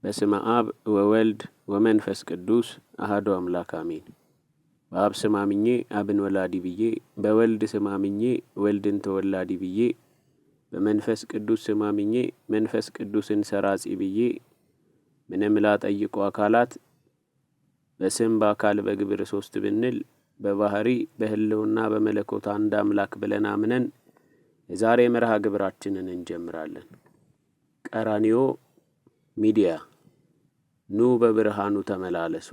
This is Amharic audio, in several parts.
በስመ አብ ወወልድ ወመንፈስ ቅዱስ አሐዱ አምላክ አሜን። በአብ ስም አምኜ አብን ወላዲ ብዬ፣ በወልድ ስም አምኜ ወልድን ተወላዲ ብዬ፣ በመንፈስ ቅዱስ ስም አምኜ መንፈስ ቅዱስን ሰራጺ ብዬ፣ ምንም ላጠይቁ አካላት በስም በአካል በግብር ሶስት ብንል በባህሪ በህልውና በመለኮት አንድ አምላክ ብለን አምነን የዛሬ መርሃ ግብራችንን እንጀምራለን። ቀራንዮ ሚዲያ ኑ በብርሃኑ ተመላለሱ።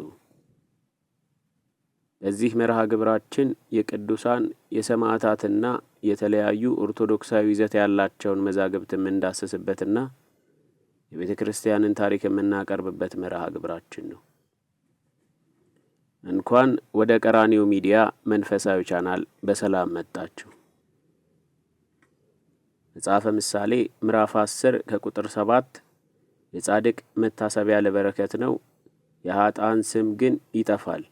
በዚህ መርሃ ግብራችን የቅዱሳን የሰማዕታትና የተለያዩ ኦርቶዶክሳዊ ይዘት ያላቸውን መዛግብት የምንዳስስበትና የቤተ ክርስቲያንን ታሪክ የምናቀርብበት መርሃ ግብራችን ነው። እንኳን ወደ ቀራንዮ ሚዲያ መንፈሳዊ ቻናል በሰላም መጣችሁ። መጽሐፈ ምሳሌ ምዕራፍ 10 ከቁጥር 7 የጻድቅ መታሰቢያ ለበረከት ነው፣ የኃጥአን ስም ግን ይጠፋል።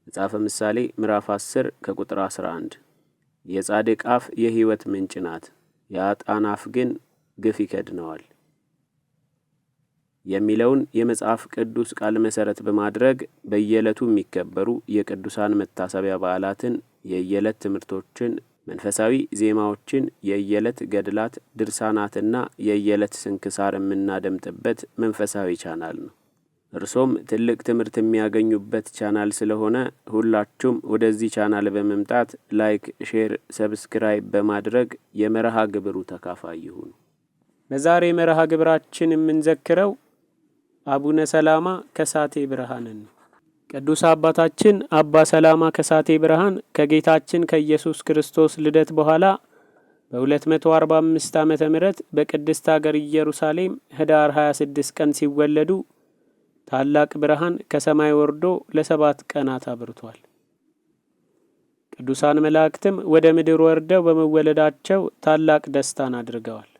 መጽሐፈ ምሳሌ ምዕራፍ 10 ከቁጥር 11 የጻድቅ አፍ የሕይወት ምንጭ ናት፣ የኃጥአን አፍ ግን ግፍ ይከድነዋል የሚለውን የመጽሐፍ ቅዱስ ቃል መሰረት በማድረግ በየዕለቱ የሚከበሩ የቅዱሳን መታሰቢያ በዓላትን፣ የየዕለት ትምህርቶችን፣ መንፈሳዊ ዜማዎችን፣ የየዕለት ገድላት ድርሳናትና የየዕለት ስንክሳር የምናደምጥበት መንፈሳዊ ቻናል ነው። እርሶም ትልቅ ትምህርት የሚያገኙበት ቻናል ስለሆነ ሁላችሁም ወደዚህ ቻናል በመምጣት ላይክ፣ ሼር፣ ሰብስክራይብ በማድረግ የመርሃ ግብሩ ተካፋይ ይሁኑ። በዛሬ መርሃ ግብራችን የምንዘክረው አቡነ ሰላማ ከሳቴ ብርሃንን ነው። ቅዱስ አባታችን አባ ሰላማ ከሳቴ ብርሃን ከጌታችን ከኢየሱስ ክርስቶስ ልደት በኋላ በ245 ዓመተ ምህረት በቅድስት ሀገር ኢየሩሳሌም ህዳር 26 ቀን ሲወለዱ ታላቅ ብርሃን ከሰማይ ወርዶ ለ7 ቀናት አብርቷል። ቅዱሳን መላእክትም ወደ ምድር ወርደው በመወለዳቸው ታላቅ ደስታን አድርገዋል።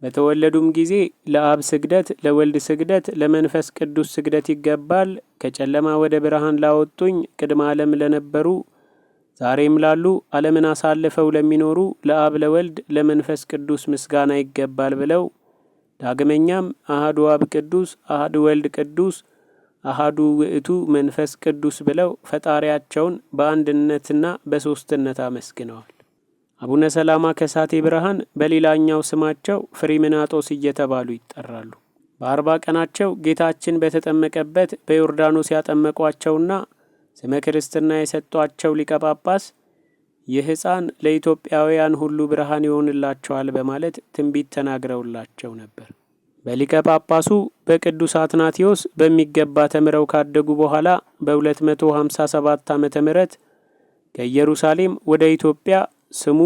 በተወለዱም ጊዜ ለአብ ስግደት፣ ለወልድ ስግደት፣ ለመንፈስ ቅዱስ ስግደት ይገባል። ከጨለማ ወደ ብርሃን ላወጡኝ ቅድመ ዓለም ለነበሩ ዛሬም ላሉ ዓለምን አሳልፈው ለሚኖሩ ለአብ ለወልድ ለመንፈስ ቅዱስ ምስጋና ይገባል ብለው ዳግመኛም አሐዱ አብ ቅዱስ፣ አሐዱ ወልድ ቅዱስ፣ አሐዱ ውእቱ መንፈስ ቅዱስ ብለው ፈጣሪያቸውን በአንድነትና በሦስትነት አመስግነዋል። አቡነ ሰላማ ከሳቴ ብርሃን በሌላኛው ስማቸው ፍሬምናጦስ እየተባሉ ይጠራሉ። በ40 ቀናቸው ጌታችን በተጠመቀበት በዮርዳኖስ ያጠመቋቸውና ስመ ክርስትና የሰጧቸው ሊቀ ጳጳስ ይህ ሕፃን ለኢትዮጵያውያን ሁሉ ብርሃን ይሆንላቸዋል በማለት ትንቢት ተናግረውላቸው ነበር። በሊቀ ጳጳሱ በቅዱስ አትናቴዎስ በሚገባ ተምረው ካደጉ በኋላ በ257 ዓመተ ምህረት ከኢየሩሳሌም ወደ ኢትዮጵያ ስሙ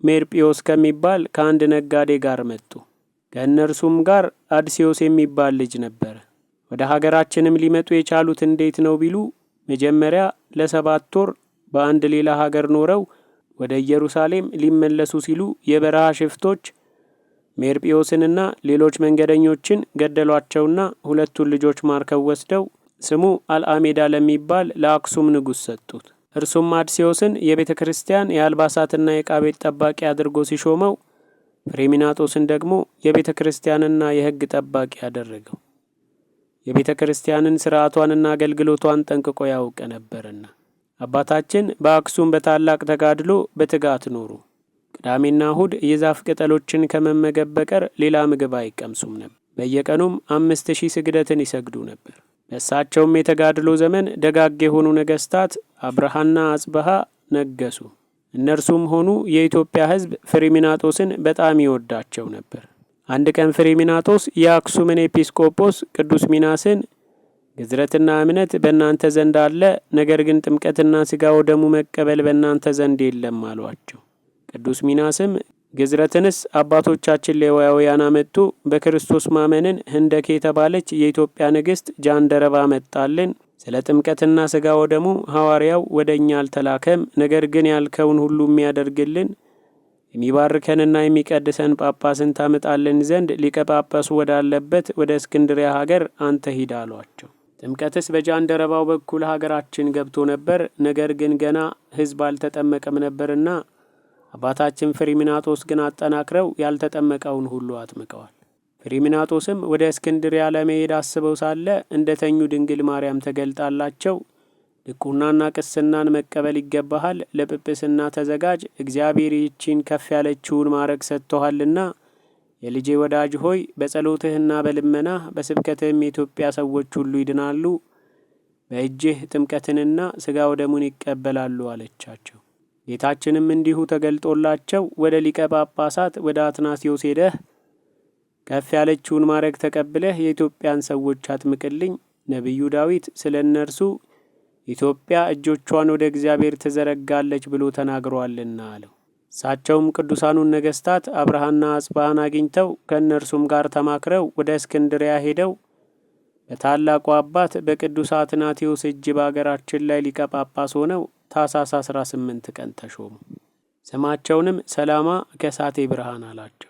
ሜርጵዮስ ከሚባል ከአንድ ነጋዴ ጋር መጡ። ከእነርሱም ጋር አድሲዮስ የሚባል ልጅ ነበረ። ወደ ሀገራችንም ሊመጡ የቻሉት እንዴት ነው ቢሉ መጀመሪያ ለ7 ወር በአንድ ሌላ ሀገር ኖረው ወደ ኢየሩሳሌም ሊመለሱ ሲሉ የበረሃ ሽፍቶች ሜርጵዮስንና ሌሎች መንገደኞችን ገደሏቸውና 2 ልጆች ማርከው ወስደው ስሙ አልአሜዳ ለሚባል ለአክሱም ንጉሥ ሰጡት። እርሱም አድሲዮስን የቤተ ክርስቲያን የአልባሳትና የዕቃ ቤት ጠባቂ አድርጎ ሲሾመው ፍሬምናጦስን ደግሞ የቤተ ክርስቲያንና የሕግ ጠባቂ አደረገው። የቤተ ክርስቲያንን ሥርዓቷንና አገልግሎቷን ጠንቅቆ ያውቅ ነበርና። አባታችን በአክሱም በታላቅ ተጋድሎ በትጋት ኖሩ። ቅዳሜና እሁድ የዛፍ ቅጠሎችን ከመመገብ በቀር ሌላ ምግብ አይቀምሱም ነበር። በየቀኑም 5000 ስግደትን ይሰግዱ ነበር። በእሳቸውም የተጋድሎ ዘመን ደጋግ የሆኑ ነገስታት አብርሃና አጽብሃ ነገሱ። እነርሱም ሆኑ የኢትዮጵያ ሕዝብ ፍሬምናጦስን በጣም ይወዳቸው ነበር። አንድ ቀን ፍሬምናጦስ የአክሱምን ኤጲስቆጶስ ቅዱስ ሚናስን ግዝረትና እምነት በእናንተ ዘንድ አለ፣ ነገር ግን ጥምቀትና ሥጋ ወደሙ መቀበል በእናንተ ዘንድ የለም አሏቸው። ቅዱስ ሚናስም ግዝረትንስ አባቶቻችን ሌዋውያን አመጡ፣ በክርስቶስ ማመንን ህንደኬ የተባለች የኢትዮጵያ ንግሥት ጃንደረባ መጣልን። ስለ ጥምቀትና ሥጋ ወደሙ ሐዋርያው ወደ እኛ አልተላከም። ነገር ግን ያልከውን ሁሉ የሚያደርግልን የሚባርከንና የሚቀድሰን ጳጳስን ታመጣልን ዘንድ ሊቀ ጳጳሱ ወዳለበት ወደ እስክንድሪያ ሀገር አንተ ሂድ አሏቸው። ጥምቀትስ በጃንደረባው በኩል ሀገራችን ገብቶ ነበር። ነገር ግን ገና ሕዝብ አልተጠመቀም ነበርና አባታችን ፍሬምናጦስ ግን አጠናክረው ያልተጠመቀውን ሁሉ አጥምቀዋል። ፍሬምናጦስም ወደ እስክንድርያ ለመሄድ አስበው ሳለ እንደተኙ ድንግል ማርያም ተገልጣላቸው ድቁናና ቅስናን መቀበል ይገባሃል፣ ለጵጵስና ተዘጋጅ፣ እግዚአብሔር ይህችን ከፍ ያለችውን ማዕረግ ሰጥቶሃልና የልጄ ወዳጅ ሆይ በጸሎትህና በልመናህ በስብከትህም የኢትዮጵያ ሰዎች ሁሉ ይድናሉ፣ በእጅህ ጥምቀትንና ሥጋ ወደሙን ይቀበላሉ አለቻቸው። ጌታችንም እንዲሁ ተገልጦላቸው ወደ ሊቀ ጳጳሳት ወደ አትናቴዎስ ሄደህ ከፍ ያለችውን ማዕረግ ተቀብለህ የኢትዮጵያን ሰዎች አጥምቅልኝ፣ ነቢዩ ዳዊት ስለ እነርሱ ኢትዮጵያ እጆቿን ወደ እግዚአብሔር ትዘረጋለች ብሎ ተናግሯልና አለው። እሳቸውም ቅዱሳኑን ነገሥታት አብርሃና አጽብሃን አግኝተው ከእነርሱም ጋር ተማክረው ወደ እስክንድርያ ሄደው በታላቁ አባት በቅዱስ አትናቴዎስ እጅ በአገራችን ላይ ሊቀ ጳጳስ ሆነው ታኅሳስ 18 ቀን ተሾሙ። ስማቸውንም ሰላማ ከሳቴ ብርሃን አላቸው።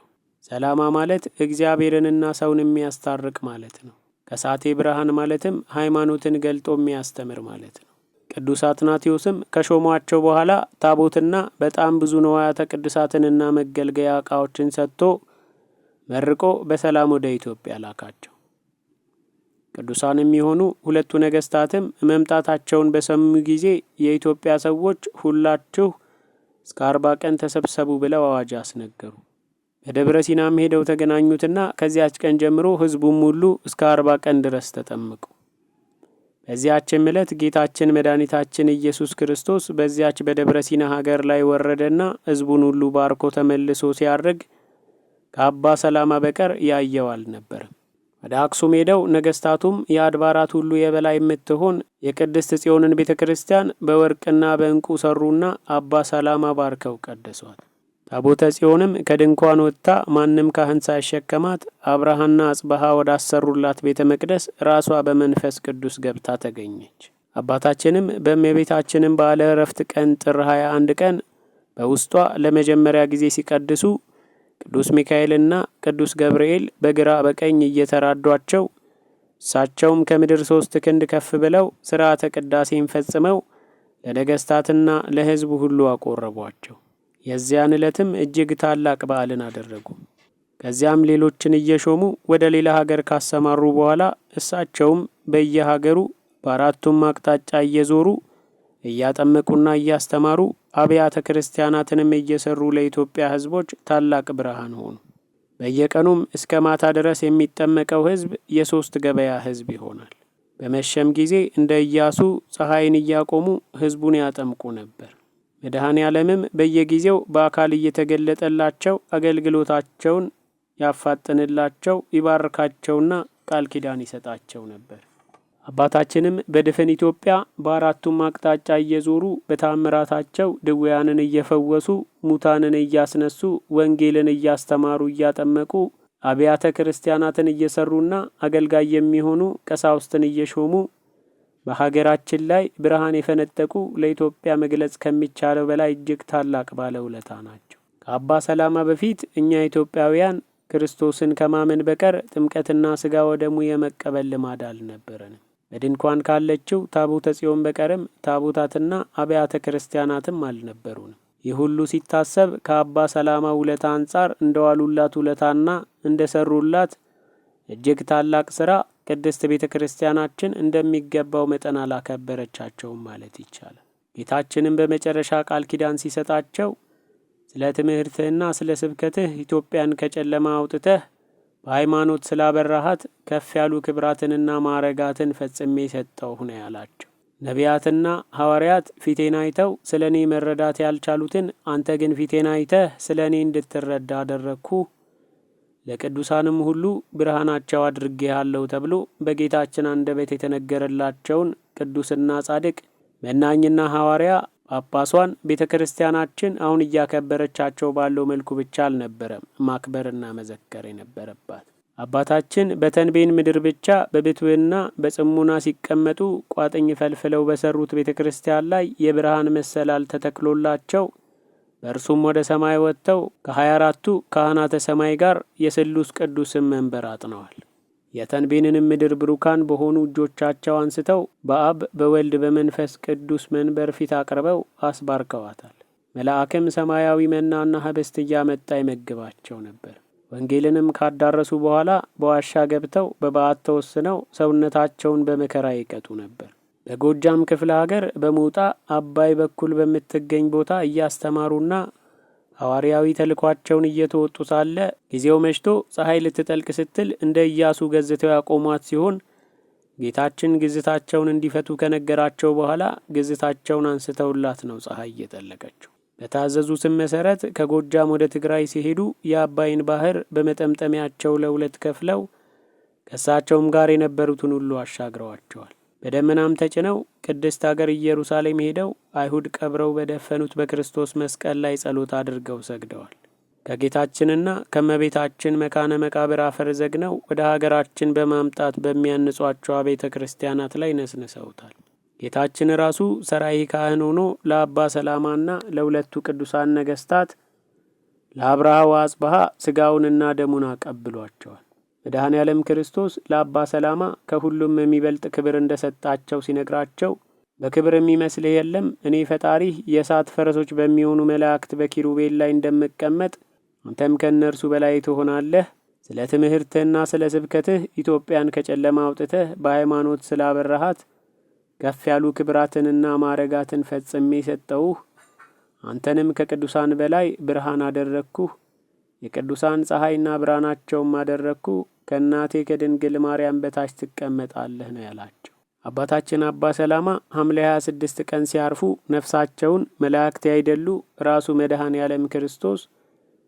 ሰላማ ማለት እግዚአብሔርንና ሰውን የሚያስታርቅ ማለት ነው። ከሳቴ ብርሃን ማለትም ሃይማኖትን ገልጦ የሚያስተምር ማለት ነው። ቅዱስ አትናቴዎስም ከሾሟቸው በኋላ ታቦትና በጣም ብዙ ንዋያተ ቅድሳትንና መገልገያ ዕቃዎችን ሰጥቶ መርቆ በሰላም ወደ ኢትዮጵያ ላካቸው። ቅዱሳን የሚሆኑ ሁለቱ ነገሥታትም መምጣታቸውን በሰሙ ጊዜ የኢትዮጵያ ሰዎች ሁላችሁ እስከ 40 ቀን ተሰብሰቡ ብለው አዋጅ አስነገሩ። በደብረ ሲናም ሄደው ተገናኙትና ከዚያች ቀን ጀምሮ ሕዝቡም ሁሉ እስከ 40 ቀን ድረስ ተጠመቁ። በዚያችም ዕለት ጌታችን መድኃኒታችን ኢየሱስ ክርስቶስ በዚያች በደብረ ሲና ሀገር ላይ ወረደና ሕዝቡን ሁሉ ባርኮ ተመልሶ ሲያርግ ከአባ ሰላማ በቀር ያየው አልነበረም። ወደ አክሱም ሄደው ነገሥታቱም የአድባራት ሁሉ የበላይ የምትሆን የቅድስት ጽዮንን ቤተ ክርስቲያን በወርቅና በዕንቁ ሰሩና አባ ሰላማ ባርከው ቀደሷት። ታቦተ ጽዮንም ከድንኳን ወጥታ ማንም ካህን ሳይሸከማት አብርሃና አጽብሃ ወዳሰሩላት ቤተ መቅደስ ራሷ በመንፈስ ቅዱስ ገብታ ተገኘች። አባታችንም በእመቤታችንም በዓለ ዕረፍት ቀን ጥር 21 ቀን በውስጧ ለመጀመሪያ ጊዜ ሲቀድሱ ቅዱስ ሚካኤልና ቅዱስ ገብርኤል በግራ በቀኝ እየተራዷቸው እሳቸውም ከምድር 3 ክንድ ከፍ ብለው ሥርዓተ ቅዳሴን ፈጽመው ለነገሥታትና ለሕዝቡ ሁሉ አቆረቧቸው። የዚያን ዕለትም እጅግ ታላቅ በዓልን አደረጉ። ከዚያም ሌሎችን እየሾሙ ወደ ሌላ ሀገር ካሰማሩ በኋላ እሳቸውም በየሀገሩ በአራቱም አቅጣጫ እየዞሩ እያጠመቁና እያስተማሩ አብያተ ክርስቲያናትንም እየሰሩ ለኢትዮጵያ ሕዝቦች ታላቅ ብርሃን ሆኑ። በየቀኑም እስከ ማታ ድረስ የሚጠመቀው ሕዝብ የ3 ገበያ ሕዝብ ይሆናል። በመሸም ጊዜ እንደ ኢያሱ ፀሐይን እያቆሙ ሕዝቡን ያጠምቁ ነበር። መድኃኔ ዓለምም በየጊዜው በአካል እየተገለጠላቸው አገልግሎታቸውን ያፋጥንላቸው ይባርካቸውና ቃል ኪዳን ይሰጣቸው ነበር። አባታችንም በድፍን ኢትዮጵያ በአራቱም አቅጣጫ እየዞሩ በታምራታቸው ድውያንን እየፈወሱ ሙታንን እያስነሱ ወንጌልን እያስተማሩ እያጠመቁ አብያተ ክርስቲያናትን እየሰሩና አገልጋይ የሚሆኑ ቀሳውስትን እየሾሙ በሀገራችን ላይ ብርሃን የፈነጠቁ ለኢትዮጵያ መግለጽ ከሚቻለው በላይ እጅግ ታላቅ ባለውለታ ናቸው። ከአባ ሰላማ በፊት እኛ ኢትዮጵያውያን ክርስቶስን ከማመን በቀር ጥምቀትና ሥጋ ወደሙ የመቀበል ልማድ አልነበረንም። በድንኳን ካለችው ታቦተ ጽዮን በቀርም ታቦታትና አብያተ ክርስቲያናትም አልነበሩንም። ይህ ሁሉ ሲታሰብ ከአባ ሰላማ ውለታ አንጻር እንደዋሉላት ውለታና እንደሰሩላት እጅግ ታላቅ ሥራ ቅድስት ቤተ ክርስቲያናችን እንደሚገባው መጠን አላከበረቻቸውም ማለት ይቻላል። ጌታችንም በመጨረሻ ቃል ኪዳን ሲሰጣቸው ስለ ትምህርትህና ስለ ስብከትህ ኢትዮጵያን ከጨለማ አውጥተህ በሃይማኖት ስላበራሃት ከፍ ያሉ ክብራትንና ማዕረጋትን ፈጽሜ ሰጠሁህ ነው ያላቸው። ነቢያትና ሐዋርያት ፊቴን አይተው ስለ እኔ መረዳት ያልቻሉትን አንተ ግን ፊቴን አይተህ ስለ እኔ እንድትረዳ አደረግኩህ፣ ለቅዱሳንም ሁሉ ብርሃናቸው አድርጌሃለሁ ተብሎ በጌታችን አንደበት የተነገረላቸውን ቅዱስና ጻድቅ መናኝና ሐዋርያ ጳጳሷን ቤተ ክርስቲያናችን አሁን እያከበረቻቸው ባለው መልኩ ብቻ አልነበረም ማክበርና መዘከር የነበረባት። አባታችን በተንቤን ምድር ብቻ በብትውና በጽሙና ሲቀመጡ ቋጥኝ ፈልፍለው በሰሩት ቤተ ክርስቲያን ላይ የብርሃን መሰላል ተተክሎላቸው በእርሱም ወደ ሰማይ ወጥተው ከ24ቱ ካህናተ ሰማይ ጋር የስሉስ ቅዱስን መንበር አጥነዋል። የተንቤንንም ምድር ብሩካን በሆኑ እጆቻቸው አንስተው በአብ በወልድ በመንፈስ ቅዱስ መንበር ፊት አቅርበው አስባርከዋታል። መልአክም ሰማያዊ መናና ህብስት እያመጣ ይመግባቸው ነበር። ወንጌልንም ካዳረሱ በኋላ በዋሻ ገብተው በበዓት ተወስነው ሰውነታቸውን በመከራ ይቀጡ ነበር። በጎጃም ክፍለ ሀገር በሞጣ አባይ በኩል በምትገኝ ቦታ እያስተማሩና ሐዋርያዊ ተልኳቸውን እየተወጡ ሳለ ጊዜው መሽቶ ፀሐይ ልትጠልቅ ስትል እንደ ኢያሱ ገዝተው ያቆሟት ሲሆን ጌታችን ግዝታቸውን እንዲፈቱ ከነገራቸው በኋላ ግዝታቸውን አንስተውላት ነው ፀሐይ እየጠለቀችው። በታዘዙትም መሰረት ከጎጃም ወደ ትግራይ ሲሄዱ የአባይን ባህር በመጠምጠሚያቸው ለሁለት ከፍለው ከእሳቸውም ጋር የነበሩትን ሁሉ አሻግረዋቸዋል። በደመናም ተጭነው ቅድስት አገር ኢየሩሳሌም ሄደው አይሁድ ቀብረው በደፈኑት በክርስቶስ መስቀል ላይ ጸሎት አድርገው ሰግደዋል። ከጌታችንና ከመቤታችን መካነ መቃብር አፈር ዘግነው ወደ ሀገራችን በማምጣት በሚያንጿቸው ቤተ ክርስቲያናት ላይ ነስንሰውታል። ጌታችን ራሱ ሰራይ ካህን ሆኖ ለአባ ሰላማና ለሁለቱ ቅዱሳን ነገስታት ለአብርሃ ወአጽብሃ ስጋውንና ደሙን አቀብሏቸዋል። መድኃኔ ዓለም ክርስቶስ ለአባ ሰላማ ከሁሉም የሚበልጥ ክብር እንደሰጣቸው ሲነግራቸው በክብር የሚመስልህ የለም፣ እኔ ፈጣሪህ የእሳት ፈረሶች በሚሆኑ መላእክት በኪሩቤል ላይ እንደምቀመጥ አንተም ከእነርሱ በላይ ትሆናለህ። ስለ ትምህርትህና ስለ ስብከትህ ኢትዮጵያን ከጨለማ አውጥተህ በሃይማኖት ስላበረሃት ከፍ ያሉ ክብራትንና ማዕረጋትን ፈጽሜ ሰጠውህ። አንተንም ከቅዱሳን በላይ ብርሃን አደረግኩህ። የቅዱሳን ፀሐይና ብርሃናቸውም አደረግኩ። ከእናቴ ከድንግል ማርያም በታች ትቀመጣለህ ነው ያላቸው። አባታችን አባ ሰላማ ሐምሌ 26 ቀን ሲያርፉ ነፍሳቸውን መላእክት ያይደሉ ራሱ መድኃኔ ዓለም ክርስቶስ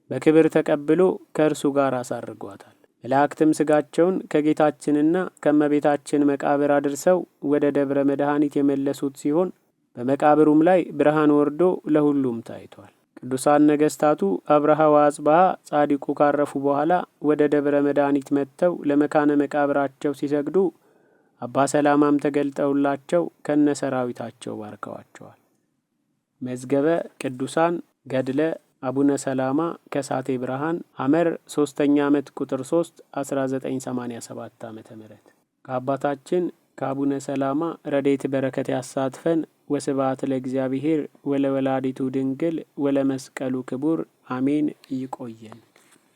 በክብር ተቀብሎ ከእርሱ ጋር አሳርጓታል። መላእክትም ስጋቸውን ከጌታችንና ከመቤታችን መቃብር አድርሰው ወደ ደብረ መድኃኒት የመለሱት ሲሆን በመቃብሩም ላይ ብርሃን ወርዶ ለሁሉም ታይቷል። ቅዱሳን ነገስታቱ አብርሃ ወአጽብሃ ጻድቁ ካረፉ በኋላ ወደ ደብረ መድኃኒት መጥተው ለመካነ መቃብራቸው ሲሰግዱ አባ ሰላማም ተገልጠውላቸው ከነሰራዊታቸው ባርከዋቸዋል። መዝገበ ቅዱሳን ገድለ አቡነ ሰላማ ከሳቴ ብርሃን ሐመር 3ኛ ዓመት ቁጥር 3 1987 ዓ.ም ከአባታችን ከአቡነ ሰላማ ረድኤት በረከት ያሳትፈን። ወስብሐት ለእግዚአብሔር ወለወላዲቱ ድንግል ወለመስቀሉ ክቡር አሜን። ይቆየን።